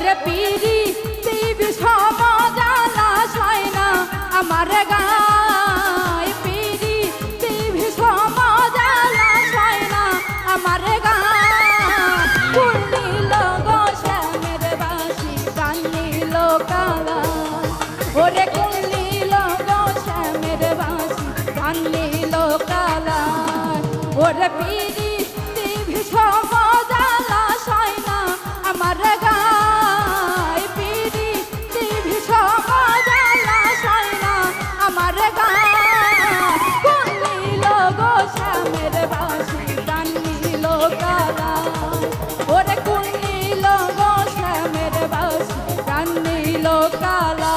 ওরে পিরি বিষম জ্বালা সয় না আমার গায় পিরি বিষম জ্বালা সয় না আমার গায় ফুল নীল গো শ্যামের বাঁশি গান নীল কালা ওরে ফুল নীল গো শ্যামের বাঁশি গান নীল কালা ওরে পিরি বিষম জ্বালা সয় না আমার গায় পিরি বিষম জ্বালা সয় না আমার গায় কোন নীল গো শ্যামের বাঁশি গান নীল কালা ওরে কোন নীল গো শ্যামের বাঁশি গান নীল কালা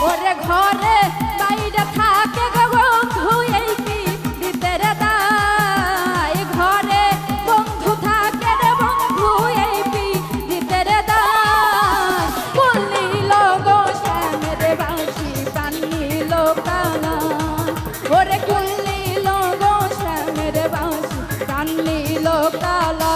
ওরে ঘরে বাইরে থাকে গো বন্ধু এই কি ভিতরে দায় ঘরে বন্ধু থাকে রে বন্ধু এই কি ভিতরে দায় ফুল নীল গো শ্যামের বাঁশি গান নীল কালা ওরে ফুল নীল গো শ্যামের বাঁশি গান নীল কালা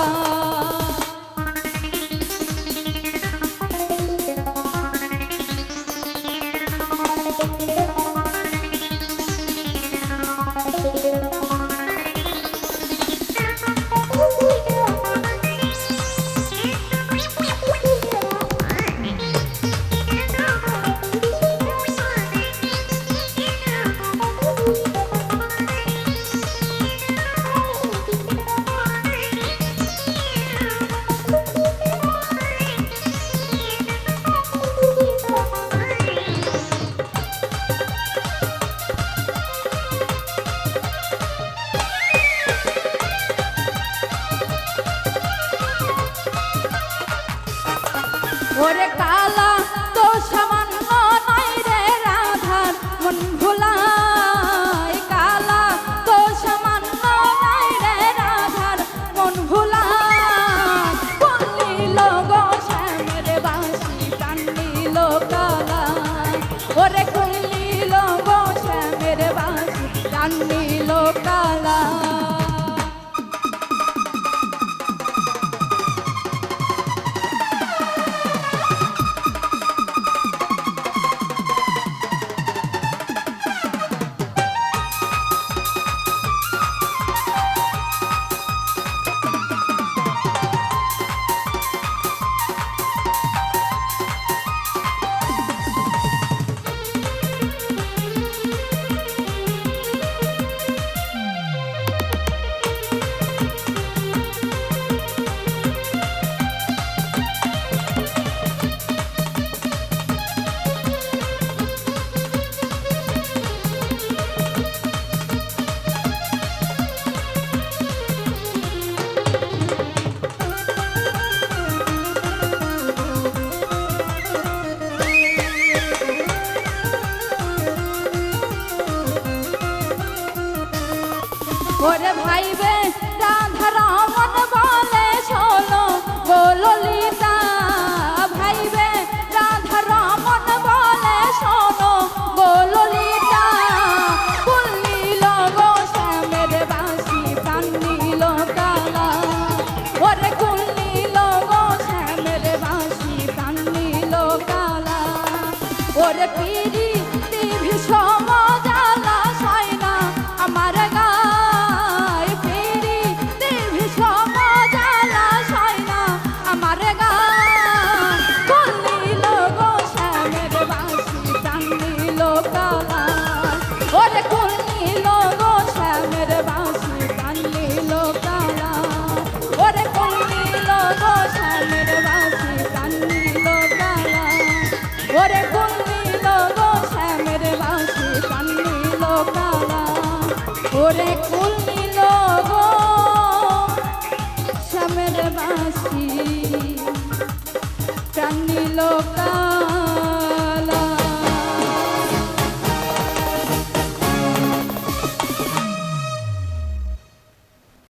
ওরে কালা তো সামান্য নাই রে রাধার মন ভুলায় কালা তো সামান্য নাই রে রাধার মন ভুলায় কোন নীল গো শ্যামের বাঁশি গান নীল কালা ওরে কোন নীল গো শ্যামের বাঁশি গান নীল কালা ওরে ভাইবে রাধা রমন বলে শোনো গো ললিতা ভাইবে রাধা রমন বলে শোনো গো ললিতা ফুল নীল গো শ্যামের বাঁশি গান নীল কালা ওরে ফুল নীল গো শ্যামের বাঁশি গান নীল কালা ওরে পিরি বিষম জ্বালা সয় না আমার গায় পিরি ওরে কুল নিল গো শ্যামের বাসি প্রাণ নিল